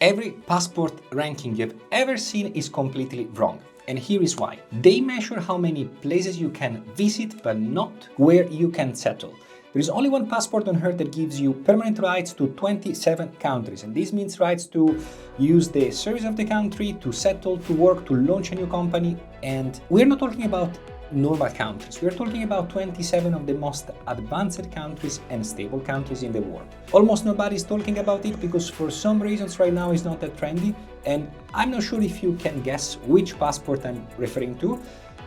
Every passport ranking you've ever seen is completely wrong. And here is why. They measure how many places you can visit, but not where you can settle. There is only one passport on earth that gives you permanent rights to 27 countries. And this means rights to use the service of the country, to settle, to work, to launch a new company. And we're not talking about normal countries. We're talking about 27 of the most advanced countries and stable countries in the world. Almost nobody is talking about it because for some reasons right now it's not that trendy, and I'm not sure if you can guess which passport I'm referring to.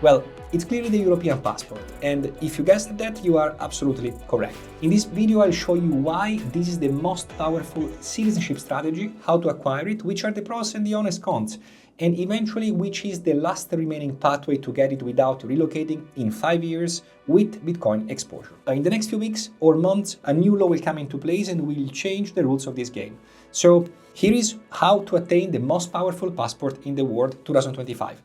Well, it's clearly the European passport, and if you guessed that, you are absolutely correct. In this video, I'll show you why this is the most powerful citizenship strategy, how to acquire it, which are the pros and the honest cons, and eventually which is the last remaining pathway to get it without relocating in 5 years with Bitcoin exposure. In the next few weeks or months, a new law will come into place and will change the rules of this game. So here is how to attain the most powerful passport in the world 2025.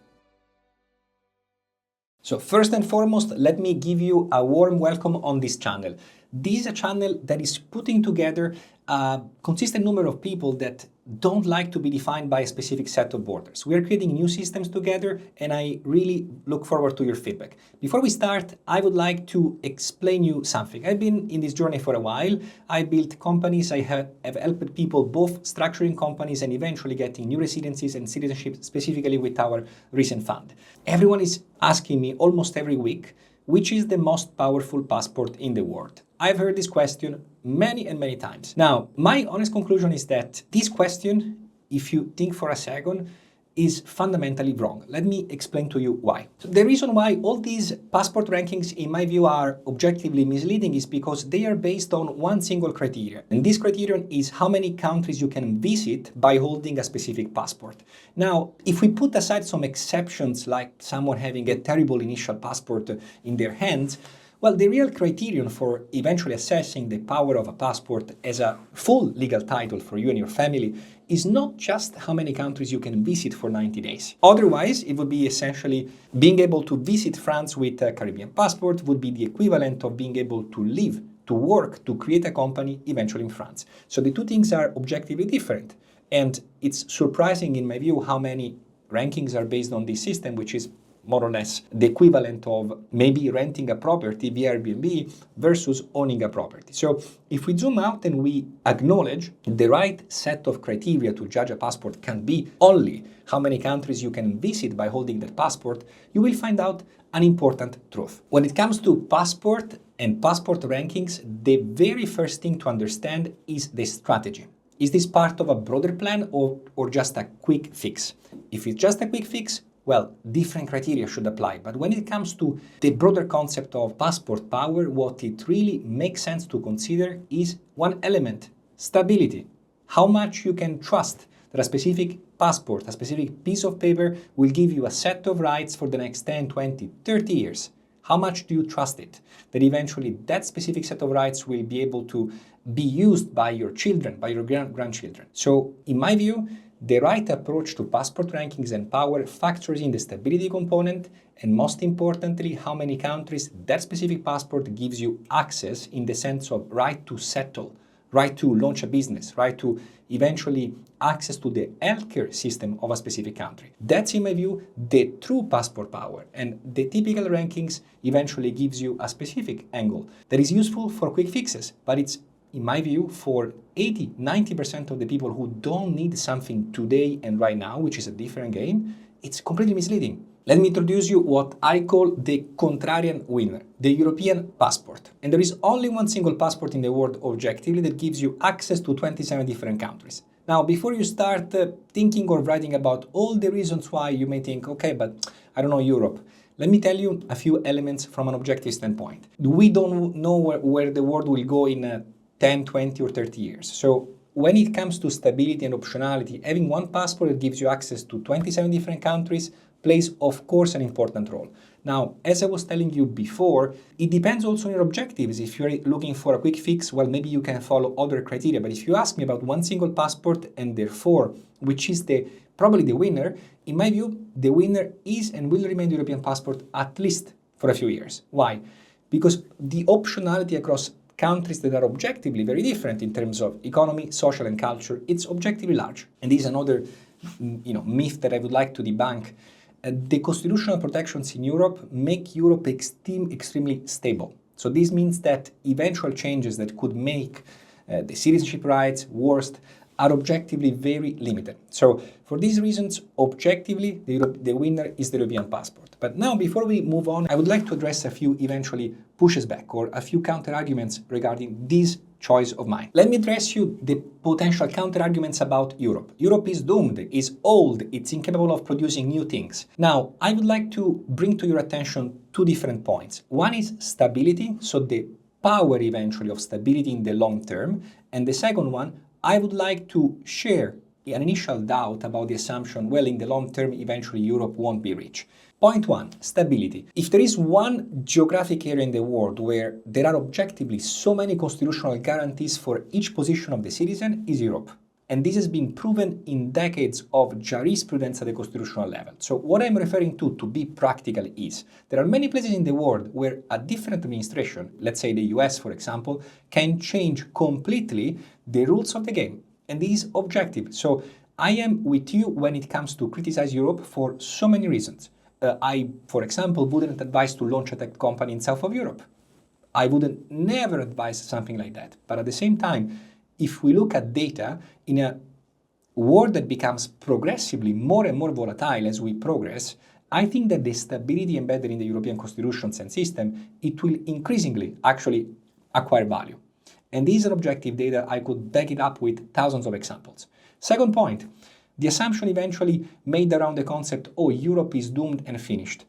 So first and foremost, let me give you a warm welcome on this channel. This is a channel that is putting together a consistent number of people that don't like to be defined by a specific set of borders. We are creating new systems together, and I really look forward to your feedback. Before we start, I would like to explain you something. I've been in this journey for a while. I built companies. I have helped people both structuring companies and eventually getting new residencies and citizenship, specifically with our recent fund. Everyone is asking me almost every week, which is the most powerful passport in the world? I've heard this question many and many times. Now, my honest conclusion is that this question, if you think for a second, is fundamentally wrong. Let me explain to you why. So the reason why all these passport rankings, in my view, are objectively misleading is because they are based on one single criterion. And this criterion is how many countries you can visit by holding a specific passport. Now, if we put aside some exceptions, like someone having a terrible initial passport in their hands, well, the real criterion for eventually assessing the power of a passport as a full legal title for you and your family is not just how many countries you can visit for 90 days. Otherwise, it would be essentially being able to visit France with a Caribbean passport would be the equivalent of being able to live, to work, to create a company eventually in France. So the two things are objectively different. And it's surprising, in my view, how many rankings are based on this system, which is more or less the equivalent of maybe renting a property via Airbnb versus owning a property. So if we zoom out and we acknowledge the right set of criteria to judge a passport can be only how many countries you can visit by holding that passport, you will find out an important truth. When it comes to passport and passport rankings, the very first thing to understand is the strategy. Is this part of a broader plan or just a quick fix? If it's just a quick fix, well, different criteria should apply. But when it comes to the broader concept of passport power, what it really makes sense to consider is one element: stability. How much you can trust that a specific passport, a specific piece of paper will give you a set of rights for the next 10, 20, 30 years. How much do you trust it? That eventually that specific set of rights will be able to be used by your children, by your grandchildren. So in my view, the right approach to passport rankings and power factors in the stability component and, most importantly, how many countries that specific passport gives you access in the sense of right to settle, right to launch a business, right to eventually access to the healthcare system of a specific country. That's, in my view, the true passport power. And the typical rankings eventually gives you a specific angle that is useful for quick fixes, but it's, in my view, for 80-90% of the people who don't need something today and right now, which is a different game, it's completely misleading. Let me introduce you what I call the contrarian winner, the European passport. And there is only one single passport in the world objectively that gives you access to 27 different countries. Now, before you start thinking or writing about all the reasons why you may think, okay, but I don't know Europe, let me tell you a few elements from an objective standpoint. We don't know where the world will go in 10, 20, or 30 years. So when it comes to stability and optionality, having one passport that gives you access to 27 different countries plays, of course, an important role. Now, as I was telling you before, it depends also on your objectives. If you're looking for a quick fix, well, maybe you can follow other criteria. But if you ask me about one single passport and therefore, which is probably the winner, in my view, the winner is and will remain the European passport at least for a few years. Why? Because the optionality across countries that are objectively very different in terms of economy, social and culture, it's objectively large. And this is another myth that I would like to debunk. The constitutional protections in Europe make Europe extremely stable. So this means that eventual changes that could make the citizenship rights worst are objectively very limited. So for these reasons, objectively, the winner is the European passport. But now, before we move on, I would like to address a few eventually pushes back or a few counter-arguments regarding this choice of mine. Let me address you the potential counter-arguments about Europe. Europe is doomed, is old, it's incapable of producing new things. Now, I would like to bring to your attention two different points. One is stability, so the power eventually of stability in the long term. And the second one, I would like to share an initial doubt about the assumption, well, in the long term, eventually Europe won't be rich. Point one, stability. If there is one geographic area in the world where there are objectively so many constitutional guarantees for each position of the citizen, is Europe. And this has been proven in decades of jurisprudence at the constitutional level. So what I'm referring to be practical, is there are many places in the world where a different administration, let's say the US, for example, can change completely the rules of the game. And this is objective. So I am with you when it comes to criticize Europe for so many reasons. I, for example, wouldn't advise to launch a tech company in south of Europe. I wouldn't never advise something like that. But at the same time, if we look at data in a world that becomes progressively more and more volatile as we progress, I think that the stability embedded in the European constitutions and system, it will increasingly actually acquire value. And these are objective data. I could back it up with thousands of examples. Second point, the assumption eventually made around the concept, oh, Europe is doomed and finished.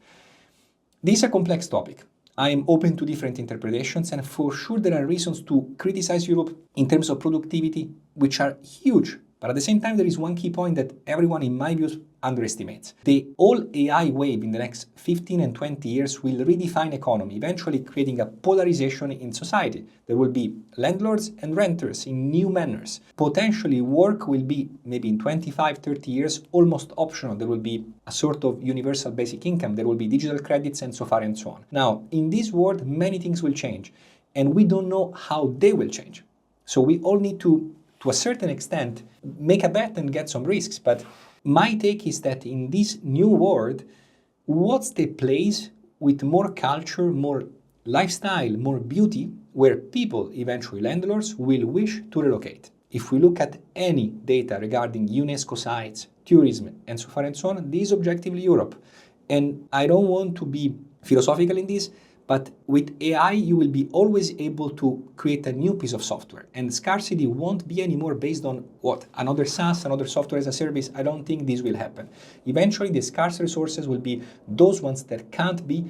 This is a complex topic. I am open to different interpretations, and for sure there are reasons to criticize Europe in terms of productivity, which are huge. But at the same time, there is one key point that everyone, in my views, underestimates. The whole AI wave in the next 15 and 20 years will redefine economy, eventually creating a polarization in society. There will be landlords and renters in new manners. Potentially, work will be, maybe in 25, 30 years, almost optional. There will be a sort of universal basic income. There will be digital credits and so far and so on. Now, in this world, many things will change, and we don't know how they will change. So we all need to a certain extent, make a bet and get some risks. But my take is that in this new world, what's the place with more culture, more lifestyle, more beauty, where people, eventually landlords, will wish to relocate? If we look at any data regarding UNESCO sites, tourism, and so far and so on, this is objectively Europe. And I don't want to be philosophical in this, but with AI, you will be always able to create a new piece of software. And scarcity won't be anymore based on what? Another SaaS, another software as a service. I don't think this will happen. Eventually, the scarce resources will be those ones that can't be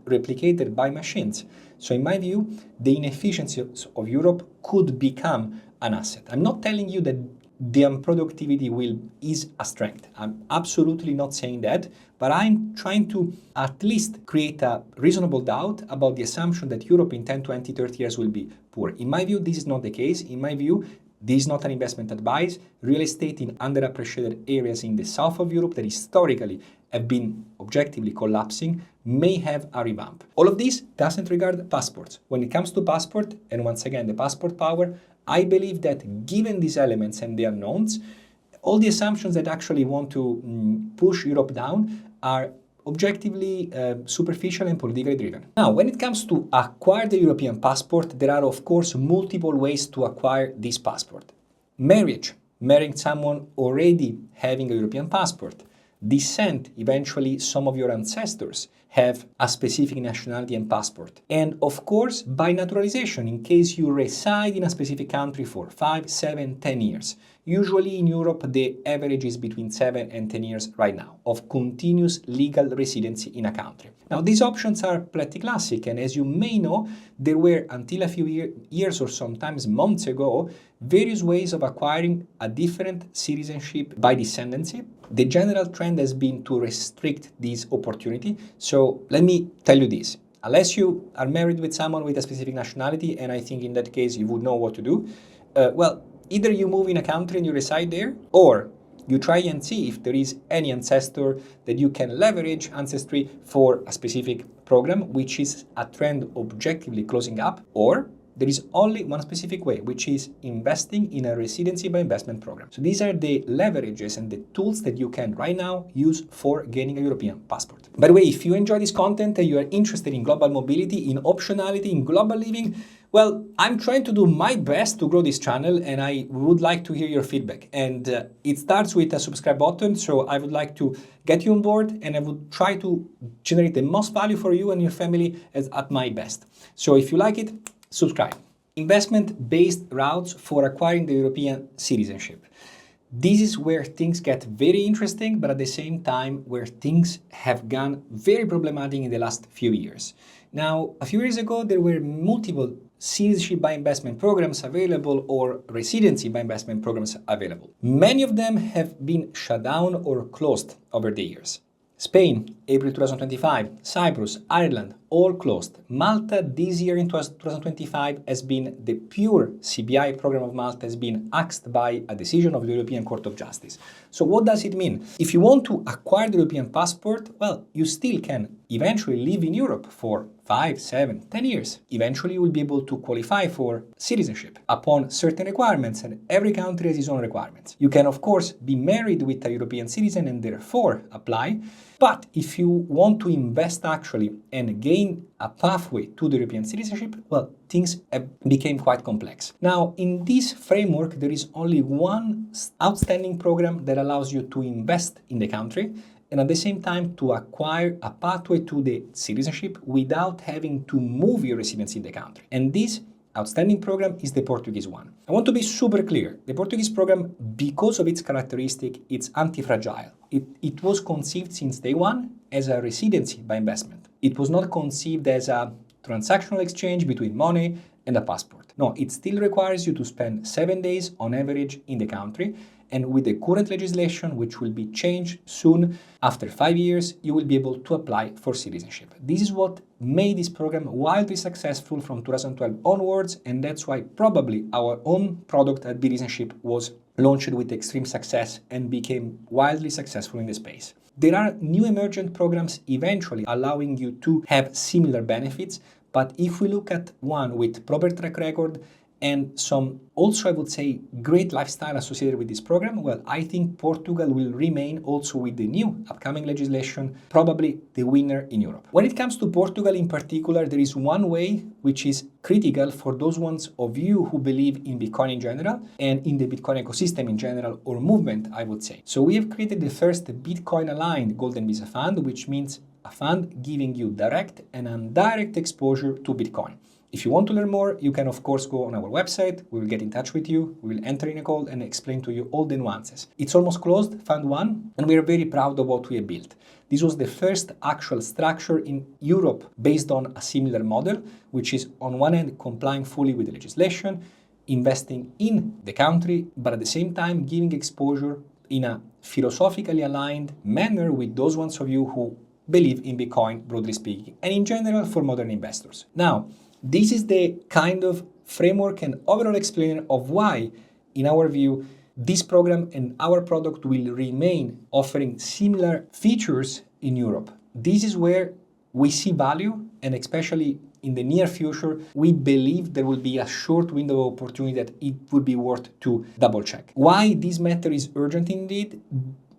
replicated by machines. So in my view, the inefficiencies of Europe could become an asset. I'm not telling you that the unproductivity is a strength. I'm absolutely not saying that, but I'm trying to at least create a reasonable doubt about the assumption that Europe in 10, 20, 30 years will be poor. In my view, this is not the case. In my view, this is not an investment advice. Real estate in underappreciated areas in the south of Europe that historically have been objectively collapsing may have a revamp. All of this doesn't regard passports. When it comes to passport, and once again, the passport power, I believe that given these elements and the unknowns, all the assumptions that actually want to push Europe down are objectively superficial and politically driven. Now, when it comes to acquire the European passport, there are of course multiple ways to acquire this passport. Marriage, marrying someone already having a European passport. Descent, eventually some of your ancestors have a specific nationality and passport. And of course, by naturalization, in case you reside in a specific country for 5, 7, 10 years. Usually in Europe, the average is between 7 and 10 years right now of continuous legal residency in a country. Now, these options are pretty classic, and as you may know, there were, until a few years or sometimes months ago, various ways of acquiring a different citizenship by descendancy. The general trend has been to restrict this opportunity. So let me tell you this. Unless you are married with someone with a specific nationality, and I think in that case you would know what to do, either you move in a country and you reside there, or you try and see if there is any ancestor that you can leverage ancestry for a specific program, which is a trend objectively closing up, or there is only one specific way, which is investing in a residency by investment program. So these are the leverages and the tools that you can right now use for gaining a European passport. By the way, if you enjoy this content and you are interested in global mobility, in optionality, in global living, well, I'm trying to do my best to grow this channel, and I would like to hear your feedback. And it starts with a subscribe button, so I would like to get you on board, and I would try to generate the most value for you and your family at my best. So if you like it, subscribe. Investment-based routes for acquiring the European citizenship. This is where things get very interesting, but at the same time where things have gone very problematic in the last few years. Now, a few years ago, there were multiple citizenship by investment programs available or residency by investment programs available. Many of them have been shut down or closed over the years. Spain, April 2025, Cyprus, Ireland, all closed. Malta this year in 2025 has been the pure CBI program of Malta has been axed by a decision of the European Court of Justice. So what does it mean? If you want to acquire the European passport, well, you still can eventually live in Europe for 5, 7, 10 years. Eventually you will be able to qualify for citizenship upon certain requirements, and every country has its own requirements. You can of course be married with a European citizen and therefore apply. But if you want to invest actually and gain a pathway to the European citizenship, well, things became quite complex. Now, in this framework, there is only one outstanding program that allows you to invest in the country and at the same time to acquire a pathway to the citizenship without having to move your residency in the country. And this outstanding program is the Portuguese one. I want to be super clear. The Portuguese program, because of its characteristic, it's anti-fragile. It was conceived since day one as a residency by investment. It was not conceived as a transactional exchange between money and a passport. No, it still requires you to spend 7 days on average in the country. And with the current legislation, which will be changed soon, after 5 years, you will be able to apply for citizenship. This is what made this program wildly successful from 2012 onwards, and that's why probably our own product at Citizenship was launched with extreme success and became wildly successful in the space. There are new emergent programs eventually allowing you to have similar benefits, but if we look at one with proper track record and some also, I would say, great lifestyle associated with this program, well, I think Portugal will remain also with the new upcoming legislation, probably the winner in Europe. When it comes to Portugal in particular, there is one way which is critical for those ones of you who believe in Bitcoin in general and in the Bitcoin ecosystem in general, or movement, I would say. So we have created the first Bitcoin-aligned Golden Visa Fund, which means a fund giving you direct and indirect exposure to Bitcoin. If you want to learn more, you can of course go on our website, we will get in touch with you, we will enter in a call and explain to you all the nuances. It's almost closed, Fund 1, and we are very proud of what we have built. This was the first actual structure in Europe based on a similar model, which is on one hand complying fully with the legislation, investing in the country, but at the same time giving exposure in a philosophically aligned manner with those ones of you who believe in Bitcoin, broadly speaking, and in general for modern investors. Now, this is the kind of framework and overall explanation of why, in our view, this program and our product will remain offering similar features in Europe. This is where we see value, and especially in the near future, we believe there will be a short window of opportunity that it would be worth to double check. Why this matter is urgent indeed?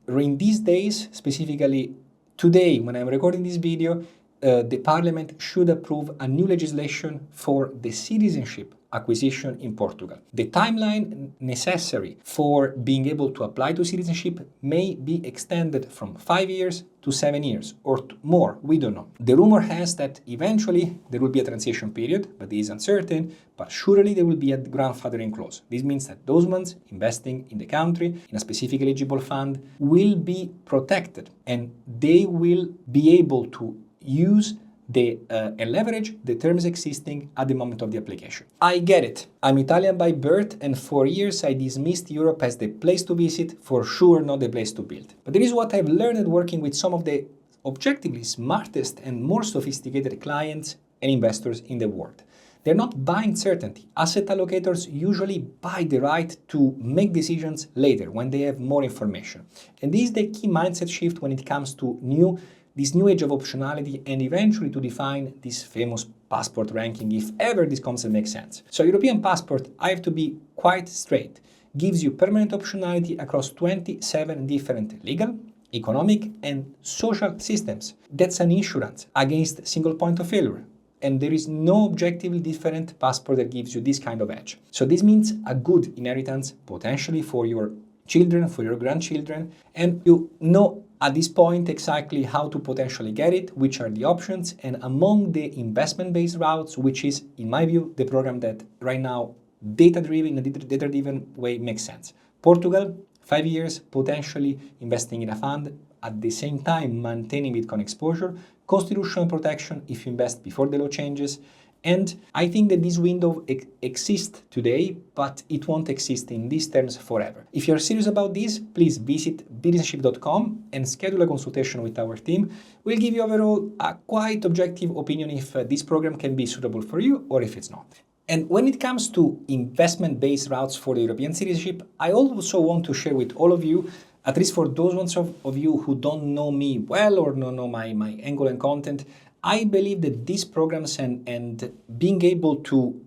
In these days, specifically today, when I'm recording this video, the Parliament should approve a new legislation for the citizenship acquisition in Portugal. The timeline necessary for being able to apply to citizenship may be extended from 5 years to 7 years or more, we don't know. The rumor has that eventually there will be a transition period, but this is uncertain, but surely there will be a grandfathering clause. This means that those ones investing in the country, in a specific eligible fund, will be protected and they will be able to use and leverage the terms existing at the moment of the application. I get it. I'm Italian by birth, and for years I dismissed Europe as the place to visit, for sure not the place to build. But there is what I've learned working with some of the objectively smartest and more sophisticated clients and investors in the world. They're not buying certainty. Asset allocators usually buy the right to make decisions later when they have more information. And this is the key mindset shift when it comes to new this new age of optionality and eventually to define this famous passport ranking if ever this concept makes sense. So European passport, I have to be quite straight, gives you permanent optionality across 27 different legal, economic and social systems. That's an insurance against single point of failure. And there is no objectively different passport that gives you this kind of edge. So this means a good inheritance potentially for your children, for your grandchildren, and you know at this point exactly how to potentially get it, which are the options, and among the investment-based routes, which is, in my view, the program that right now, data-driven, in a data-driven way makes sense. Portugal, 5 years, potentially investing in a fund, at the same time maintaining Bitcoin exposure, constitutional protection if you invest before the law changes, and I think that this window exists today, but it won't exist in these terms forever. If you're serious about this, please visit citizenship.com and schedule a consultation with our team. We'll give you overall a quite objective opinion if this program can be suitable for you or if it's not. And when it comes to investment-based routes for the European citizenship, I also want to share with all of you, at least for those ones of you who don't know me well or don't know my angle and content, I believe that these programs and being able to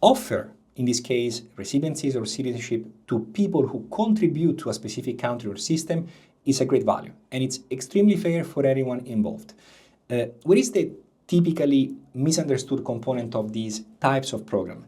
offer, in this case, residencies or citizenship to people who contribute to a specific country or system is a great value. And it's extremely fair for everyone involved. What is the typically misunderstood component of these types of program?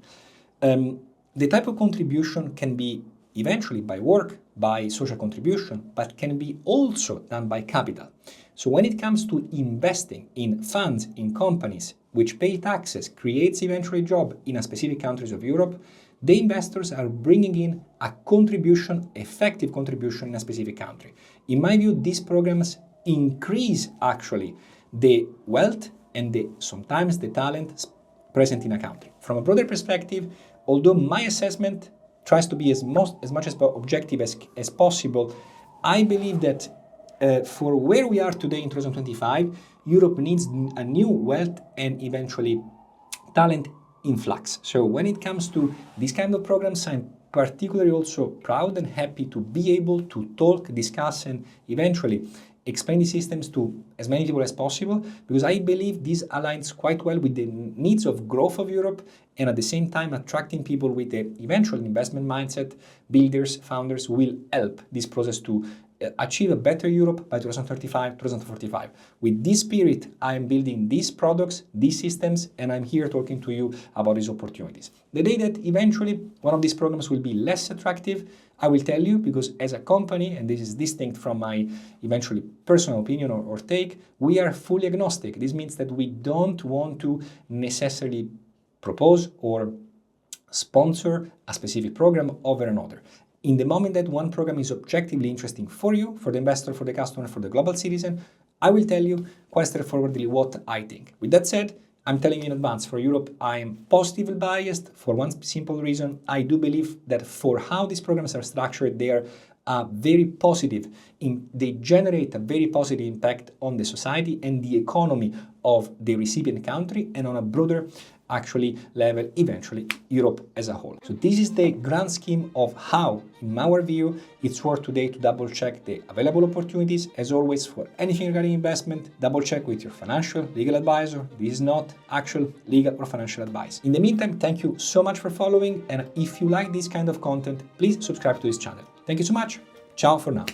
The type of contribution can be eventually by work, by social contribution, but can be also done by capital. So when it comes to investing in funds, in companies which pay taxes, creates eventually job in a specific countries of Europe, the investors are bringing in a contribution, effective contribution in a specific country. In my view, these programs increase actually the wealth and sometimes the talent present in a country. From a broader perspective, although my assessment tries to be as much as objective as possible, I believe that for where we are today in 2025, Europe needs a new wealth and eventually talent influx. So when it comes to these kind of programs, I'm particularly also proud and happy to be able to talk, discuss, and eventually explain the systems to as many people as possible, because I believe this aligns quite well with the needs of growth of Europe and at the same time attracting people with the eventual investment mindset. Builders, founders will help this process to achieve a better Europe by 2035, 2045. With this spirit, I am building these products, these systems, and I'm here talking to you about these opportunities. The day that eventually one of these programs will be less attractive, I will tell you, because as a company, and this is distinct from my eventually personal opinion or take, we are fully agnostic. This means that we don't want to necessarily propose or sponsor a specific program over another. In the moment that one program is objectively interesting for you, for the investor, for the customer, for the global citizen, I will tell you quite straightforwardly what I think. With that said, I'm telling you in advance, for Europe, I am positively biased for one simple reason. I do believe that for how these programs are structured, they are very positive. They generate a very positive impact on the society and the economy of the recipient country and on a broader actually level, eventually Europe as a whole. So this is the grand scheme of how, in our view, it's worth today to double check the available opportunities. As always, for anything regarding investment, double check with your financial, legal advisor. This is not actual legal or financial advice. In the meantime, thank you so much for following. And if you like this kind of content, please subscribe to this channel. Thank you so much. Ciao for now.